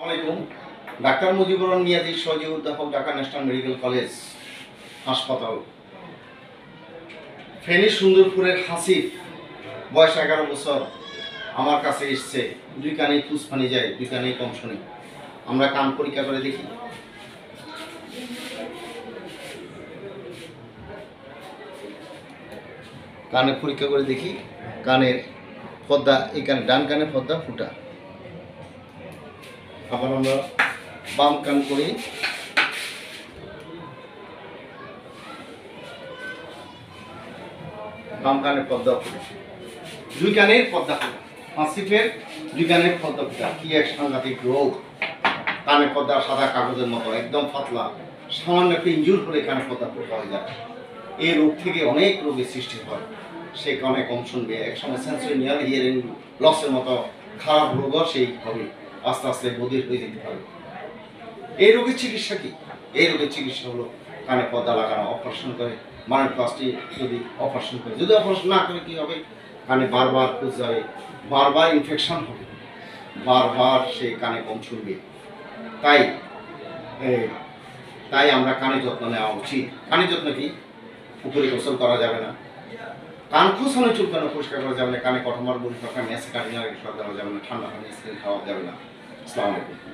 আসসালামু ডাক্তার মুজিবুর রহমান নিয়াজি সহযোগী অধ্যাপক ঢাকা ন্যাশনাল মেডিকেল কলেজ হাসপাতাল। ফেনী সুন্দরপুরের হাসিফ বয়স 11 বছর আমার কাছে এসছে। দুই কানেই ফুসফানি যায়, দুই কানেই কম শুনি। আমরা কান পরীক্ষা করে দেখি। কানে পরীক্ষা করে দেখি, কানের পর্দা, এই কানে ডান কানের পর্দা ফুটা। আবার আমরা বাম কান করি। বাম কানের পর্দা ফুটা, দুই কানের পর্দা ফুটা। হাসিফের দুই কানের পর্দা ফুটা। কি এক সাংঘাতিক রোগ! কানের পর্দা সাদা কাগজের মতো একদম পাতলা, সামান্য একটু ইনজুর করে কানের পর্দা ফুটা হয়ে যায়। এই রোগ থেকে অনেক রোগের সৃষ্টি হয়। সে কানে কম শুনবে, একসময় সেন্সরিয়াল হিয়ারিং লসের মতো খারাপ রোগও সেই হবে, আস্তে আস্তে বধির হয়ে যেতে পারে। এই রোগের চিকিৎসা কি? এই রোগের চিকিৎসা হলো কানে পর্দা লাগানো, অপারেশন করে। মানে ফার্স্টে যদি অপারেশন করে, যদি অপারেশন না করে কী হবে, কানে বারবার খুঁজ যাবে, বারবার ইনফেকশন হবে, বারবার সে কানে কম শুনবে। তাই তাই আমরা কানে যত্ন নেওয়া উচিত। কানে যত্ন কি? পুকুরে গোসল করা যাবে না, কান খোঁচানো চুলকানো পরিষ্কার করা যাবে না, কানে কঠমার বড়ি থাকা মেসে কাটিনার দেওয়া যাবে না, ঠান্ডা পানি খাওয়া যাবে না। আসসালামু আলাইকুম।